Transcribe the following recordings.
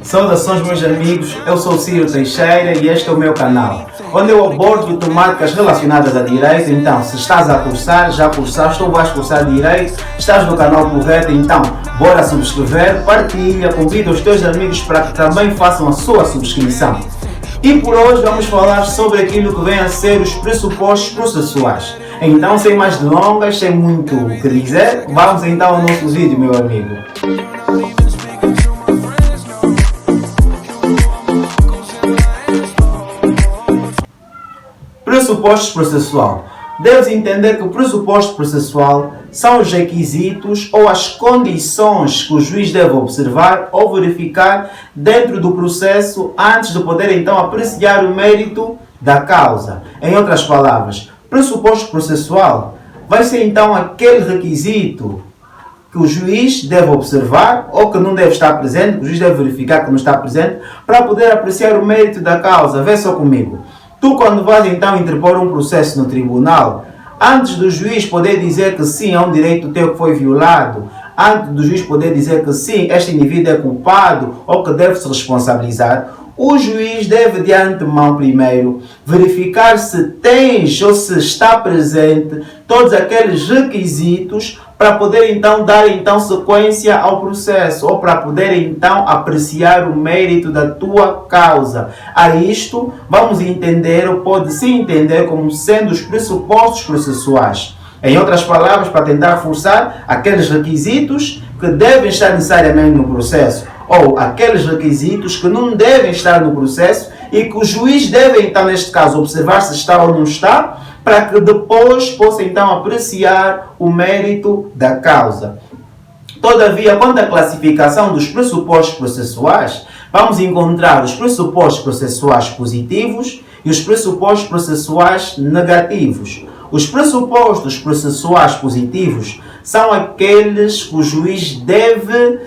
Saudações, meus amigos, eu sou Ciro Teixeira e este é o meu canal, onde eu abordo temáticas relacionadas a direito. Então, se estás a cursar, já cursaste ou vais cursar direito, estás no canal correto, então bora subscrever, partilha, convida os teus amigos para que também façam a sua subscrição. E por hoje vamos falar sobre aquilo que vem a ser os pressupostos processuais. Então, sem mais delongas, sem muito o que dizer, vamos então ao nosso vídeo, meu amigo. Pressupostos processual. Deves entender que o pressuposto processual são os requisitos ou as condições que o juiz deve observar ou verificar dentro do processo antes de poder então apreciar o mérito da causa. Em outras palavras, pressuposto processual vai ser então aquele requisito que o juiz deve observar ou que não deve estar presente, que o juiz deve verificar que não está presente, para poder apreciar o mérito da causa. Vê só comigo. Tu, quando vais então interpor um processo no tribunal, antes do juiz poder dizer que sim, é um direito teu que foi violado, antes do juiz poder dizer que sim, este indivíduo é culpado ou que deve se responsabilizar, o juiz deve de antemão primeiro verificar se tens ou se está presente todos aqueles requisitos para poder então dar então sequência ao processo ou para poder então apreciar o mérito da tua causa. A isto vamos entender ou pode-se entender como sendo os pressupostos processuais. Em outras palavras, para tentar reforçar aqueles requisitos que devem estar necessariamente no processo ou aqueles requisitos que não devem estar no processo e que o juiz deve então neste caso observar se está ou não está, para que depois possa então apreciar o mérito da causa. Todavia, quanto à classificação dos pressupostos processuais, vamos encontrar os pressupostos processuais positivos e os pressupostos processuais negativos. Os pressupostos processuais positivos são aqueles que o juiz deve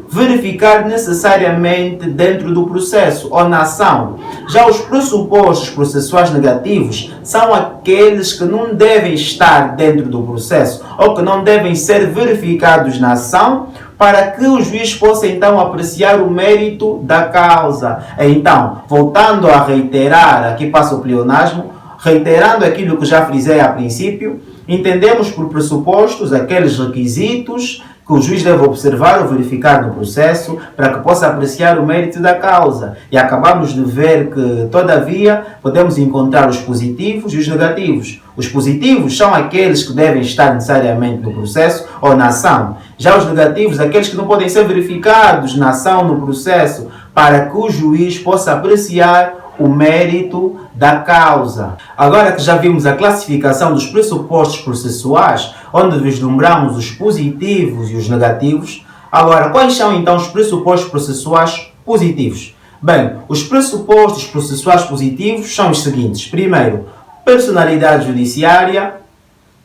verificar necessariamente dentro do processo ou na ação. Já os pressupostos processuais negativos são aqueles que não devem estar dentro do processo ou que não devem ser verificados na ação para que o juiz possa então apreciar o mérito da causa. Então, voltando a reiterar, aqui passa o pleonasmo, reiterando aquilo que já frisei a princípio, entendemos por pressupostos aqueles requisitos que o juiz deve observar ou verificar no processo para que possa apreciar o mérito da causa. E acabamos de ver que, todavia, podemos encontrar os positivos e os negativos. Os positivos são aqueles que devem estar necessariamente no processo ou na ação. Já os negativos, aqueles que não podem ser verificados na ação, no processo, para que o juiz possa apreciar o mérito da causa. Agora que já vimos a classificação dos pressupostos processuais, onde vislumbramos os positivos e os negativos, agora quais são então os pressupostos processuais positivos? Bem, os pressupostos processuais positivos são os seguintes. Primeiro, personalidade judiciária,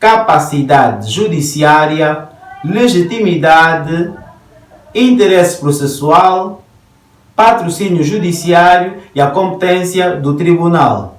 capacidade judiciária, legitimidade, interesse processual, patrocínio judiciário e a competência do tribunal.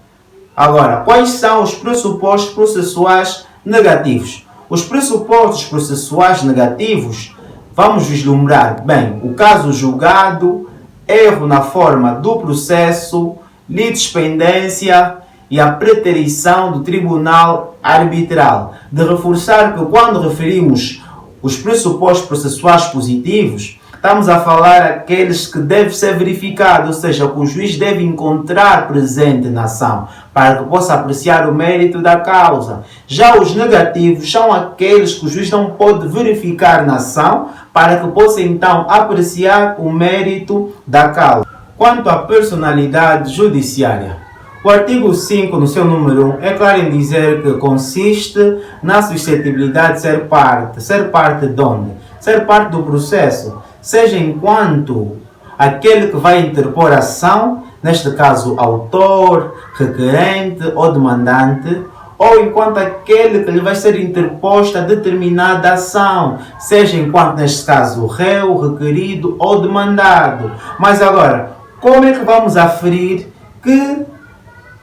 Agora, quais são os pressupostos processuais negativos? Os pressupostos processuais negativos, vamos vislumbrar, bem, o caso julgado, erro na forma do processo, litispendência e a preterição do tribunal arbitral. De reforçar que quando referimos os pressupostos processuais positivos, estamos a falar aqueles que devem ser verificados, ou seja, que o juiz deve encontrar presente na ação, para que possa apreciar o mérito da causa. Já os negativos são aqueles que o juiz não pode verificar na ação, para que possa então apreciar o mérito da causa. Quanto à personalidade judiciária, o artigo 5, no seu número 1, é claro em dizer que consiste na suscetibilidade de ser parte. Ser parte de onde? Ser parte do processo, seja enquanto aquele que vai interpor a ação, neste caso autor, requerente ou demandante, ou enquanto aquele que lhe vai ser interposta determinada ação, seja enquanto, neste caso, réu, requerido ou demandado. Mas agora, como é que vamos aferir que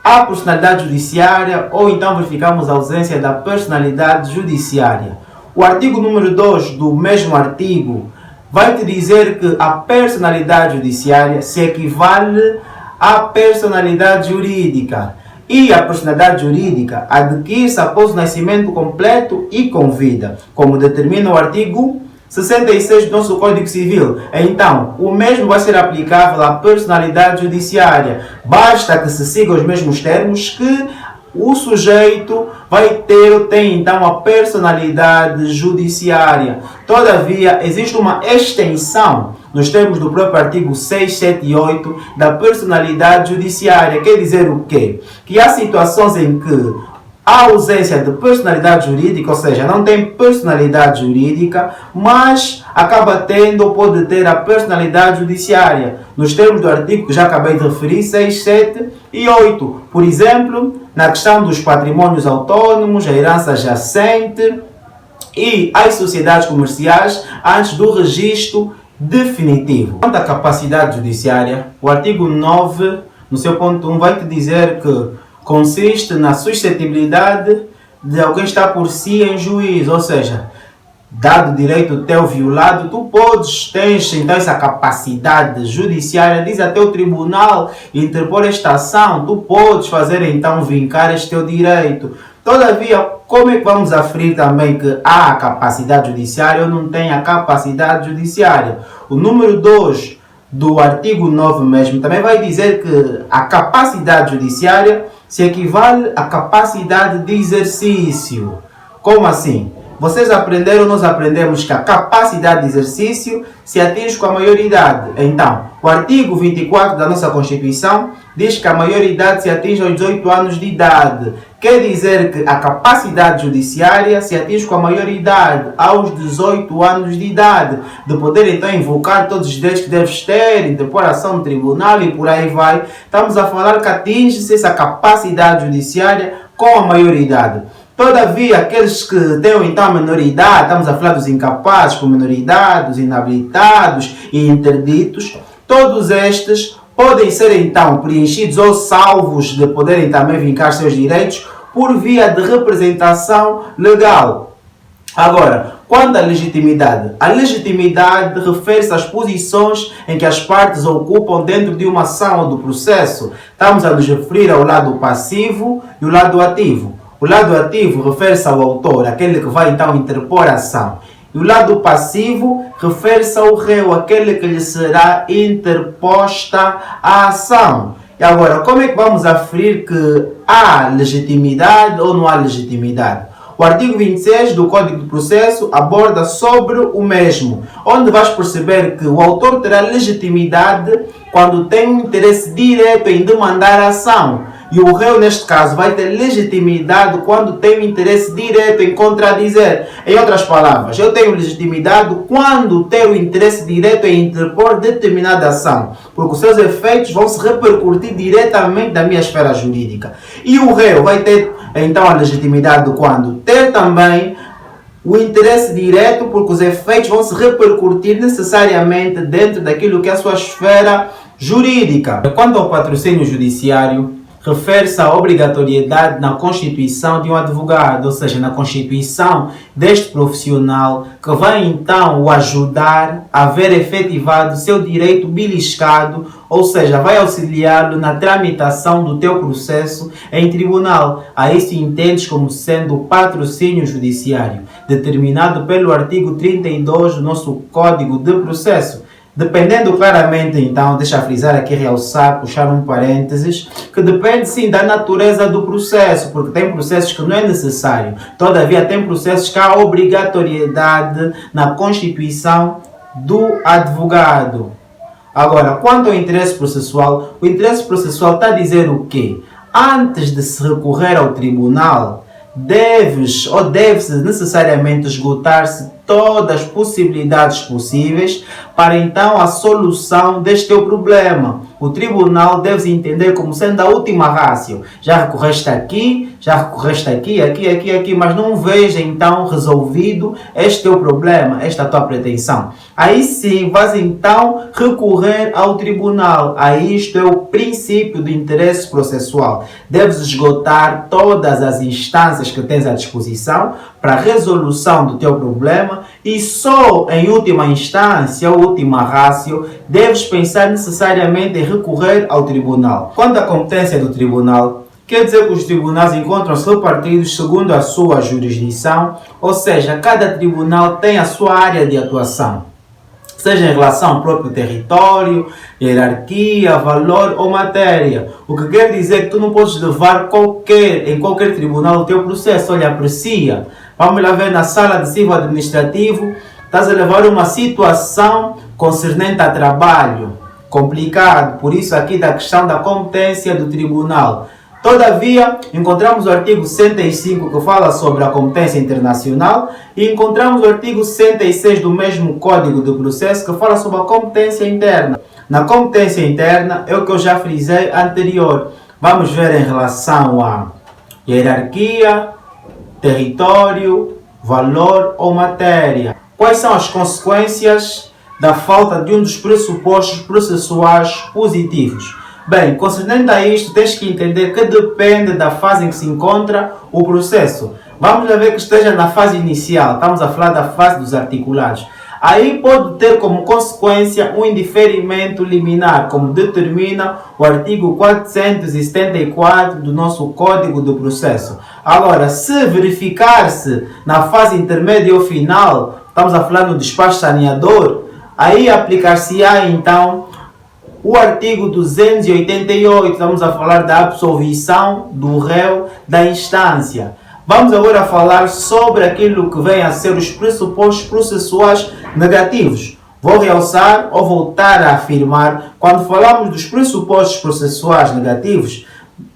a personalidade judiciária ou então verificamos a ausência da personalidade judiciária. O artigo número 2 do mesmo artigo vai te dizer que a personalidade judiciária se equivale à personalidade jurídica e a personalidade jurídica adquire-se após o nascimento completo e com vida, como determina o artigo 66 do nosso Código Civil. Então, o mesmo vai ser aplicável à personalidade judiciária. Basta que se sigam os mesmos termos que o sujeito tem então a personalidade judiciária. Todavia, existe uma extensão nos termos do próprio artigo 6, 7 e 8 da personalidade judiciária. Quer dizer o quê? Que há situações em que a ausência de personalidade jurídica, ou seja, não tem personalidade jurídica, mas acaba tendo ou pode ter a personalidade judiciária, nos termos do artigo que já acabei de referir, 6, 7 e 8. Por exemplo, na questão dos patrimônios autônomos, a herança jacente e as sociedades comerciais antes do registro definitivo. Quanto à capacidade judiciária, o artigo 9, no seu ponto 1, vai te dizer que consiste na suscetibilidade de alguém estar por si em juízo, ou seja, dado o direito teu violado, tu tens então essa capacidade judiciária, diz até o tribunal interpor esta ação, tu podes fazer então vincar este teu direito. Todavia, como é que vamos aferir também que há a capacidade judiciária ou não tem a capacidade judiciária? O número 2 do artigo 9 mesmo também vai dizer que a capacidade judiciária se equivale à capacidade de exercício. Como assim? Vocês aprenderam, nós aprendemos que a capacidade de exercício se atinge com a maioridade. Então, o artigo 24 da nossa Constituição diz que a maioridade se atinge aos 18 anos de idade. Quer dizer que a capacidade judiciária se atinge com a maioridade aos 18 anos de idade, de poder então invocar todos os direitos que deves ter, interpor ação no tribunal e por aí vai. Estamos a falar que atinge-se essa capacidade judiciária com a maioridade. Todavia, aqueles que têm então a menoridade, estamos a falar dos incapazes com menoridade, dos inabilitados e interditos, todos estes podem ser então preenchidos ou salvos de poderem também vincar seus direitos por via de representação legal. Agora, quanto à legitimidade, a legitimidade refere-se às posições em que as partes ocupam dentro de uma ação ou do processo. Estamos a nos referir ao lado passivo e o lado ativo. O lado ativo refere-se ao autor, aquele que vai então interpor a ação. E o lado passivo refere-se ao réu, aquele que lhe será interposta a ação. E agora, como é que vamos aferir que há legitimidade ou não há legitimidade? O artigo 26 do Código de Processo aborda sobre o mesmo, onde vais perceber que o autor terá legitimidade quando tem um interesse direto em demandar a ação. E o réu, neste caso, vai ter legitimidade quando tem um interesse direto em contradizer. Em outras palavras, eu tenho legitimidade quando tenho interesse direto em interpor determinada ação, porque os seus efeitos vão se repercutir diretamente na minha esfera jurídica. E o réu vai ter, então, a legitimidade quando ter também o interesse direto, porque os efeitos vão se repercutir necessariamente dentro daquilo que é a sua esfera jurídica. Quanto ao patrocínio judiciário, refere-se à obrigatoriedade na constituição de um advogado, ou seja, na constituição deste profissional que vai então o ajudar a ver efetivado seu direito beliscado, ou seja, vai auxiliá-lo na tramitação do teu processo em tribunal. A isso entendes como sendo o patrocínio judiciário, determinado pelo artigo 32 do nosso Código de Processo. Dependendo claramente, então, deixa frisar aqui, realçar, puxar um parênteses, que depende sim da natureza do processo, porque tem processos que não é necessário. Todavia, tem processos que há obrigatoriedade na constituição do advogado. Agora, quanto ao interesse processual, o interesse processual está a dizer o quê? Antes de se recorrer ao tribunal, deve-se necessariamente esgotar-se todas as possibilidades possíveis para então a solução deste teu problema. O tribunal deve entender como sendo a última rácio. Já recorreste aqui, aqui, mas não veja então resolvido este teu problema, esta tua pretensão. Aí sim, vais então recorrer ao tribunal. Aí isto é o princípio do interesse processual. Deves esgotar todas as instâncias que tens à disposição para a resolução do teu problema e só em última instância, última rácio, deves pensar necessariamente em recorrer ao tribunal. Quanto à competência do tribunal, quer dizer que os tribunais encontram-se repartidos segundo a sua jurisdição, ou seja, cada tribunal tem a sua área de atuação, seja em relação ao próprio território, hierarquia, valor ou matéria. O que quer dizer que tu não podes levar em qualquer tribunal o teu processo. Olha, aprecia. Vamos lá ver na sala de civil administrativo, estás a levar uma situação concernente a trabalho. Complicado, por isso aqui da questão da competência do tribunal. Todavia, encontramos o artigo 65 que fala sobre a competência internacional e encontramos o artigo 66 do mesmo Código de Processo que fala sobre a competência interna. Na competência interna é o que eu já frisei anterior. Vamos ver em relação a hierarquia, território, valor ou matéria. Quais são as consequências da falta de um dos pressupostos processuais positivos? Bem, concernente a isto, tens que entender que depende da fase em que se encontra o processo. Vamos lá ver que esteja na fase inicial, estamos a falar da fase dos articulados. Aí pode ter como consequência um indeferimento liminar, como determina o artigo 474 do nosso Código do Processo. Agora, se verificar-se na fase intermédia ou final, estamos a falar no despacho saneador, aí aplicar-se-á então o artigo 288, estamos a falar da absolvição do réu da instância. Vamos agora falar sobre aquilo que vem a ser os pressupostos processuais negativos. Vou realçar ou voltar a afirmar, quando falamos dos pressupostos processuais negativos,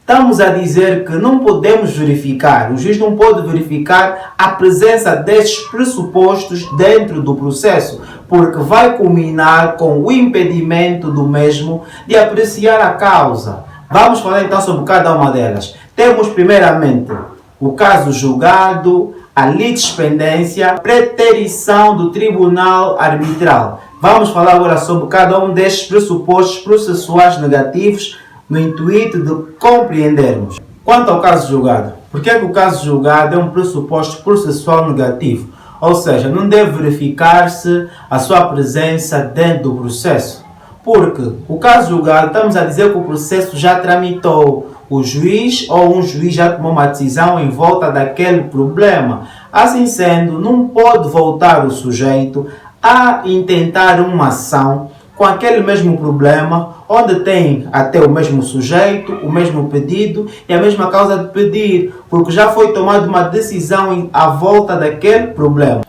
estamos a dizer que não podemos verificar, o juiz não pode verificar a presença destes pressupostos dentro do processo, porque vai culminar com o impedimento do mesmo de apreciar a causa. Vamos falar então sobre cada uma delas. Temos primeiramente o caso julgado, a litispendência, a preterição do tribunal arbitral. Vamos falar agora sobre cada um destes pressupostos processuais negativos no intuito de compreendermos. Quanto ao caso julgado, por que o caso julgado é um pressuposto processual negativo? Ou seja, não deve verificar-se a sua presença dentro do processo. Porque o caso julgado, estamos a dizer que o processo já tramitou, o juiz ou um juiz já tomou uma decisão em volta daquele problema. Assim sendo, não pode voltar o sujeito a intentar uma ação com aquele mesmo problema, onde tem até o mesmo sujeito, o mesmo pedido e a mesma causa de pedir, porque já foi tomada uma decisão à volta daquele problema.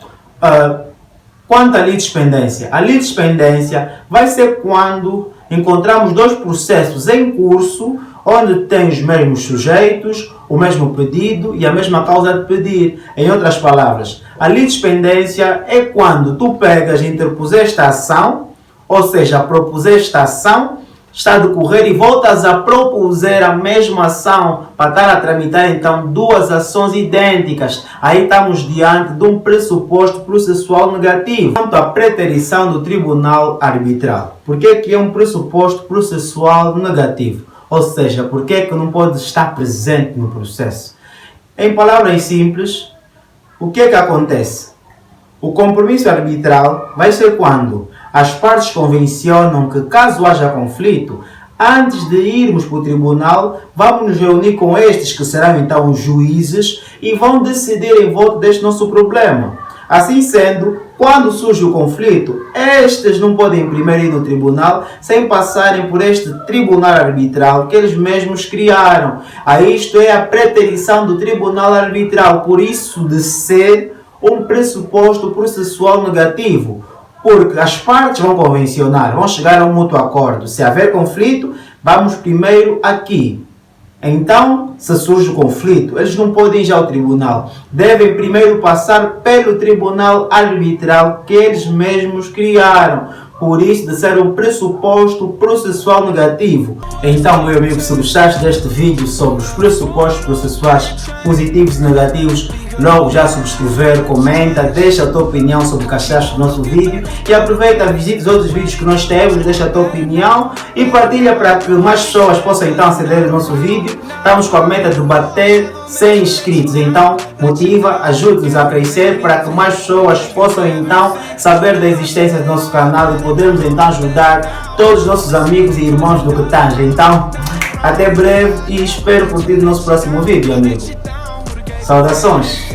Quanto à litispendência, a litispendência vai ser quando encontramos dois processos em curso, onde tem os mesmos sujeitos, o mesmo pedido e a mesma causa de pedir. Em outras palavras, a litispendência é quando tu pegas e interpuseste a ação, ou seja, propuseste a ação, está a decorrer e voltas a propuser a mesma ação para estar a tramitar então duas ações idênticas. Aí estamos diante de um pressuposto processual negativo. Quanto à preterição do tribunal arbitral, por que é um pressuposto processual negativo? Ou seja, por que não pode estar presente no processo? Em palavras simples, o que acontece? O compromisso arbitral vai ser quando as partes convencionam que, caso haja conflito, antes de irmos para o tribunal, vamos nos reunir com estes, que serão então os juízes, e vão decidir em volta deste nosso problema. Assim sendo, quando surge o conflito, estes não podem primeiro ir no tribunal sem passarem por este tribunal arbitral que eles mesmos criaram. Isto é a preterição do tribunal arbitral, por isso de ser um pressuposto processual negativo. Porque as partes vão convencionar, vão chegar a um mútuo acordo. Se haver conflito, vamos primeiro aqui. Então, se surge o conflito, eles não podem ir ao tribunal. Devem primeiro passar pelo tribunal arbitral que eles mesmos criaram. Por isso, de ser um pressuposto processual negativo. Então, meu amigo, se gostaste deste vídeo sobre os pressupostos processuais positivos e negativos, logo já subscrever, comenta, deixa a tua opinião sobre o que achaste do nosso vídeo e aproveita, visita os outros vídeos que nós temos, deixa a tua opinião e partilha para que mais pessoas possam então aceder ao nosso vídeo. Estamos com a meta de bater 100 inscritos, então motiva, ajude-nos a crescer para que mais pessoas possam então saber da existência do nosso canal e podermos então ajudar todos os nossos amigos e irmãos do que tange. Então, até breve e espero por ti no nosso próximo vídeo, amigo. Saudações!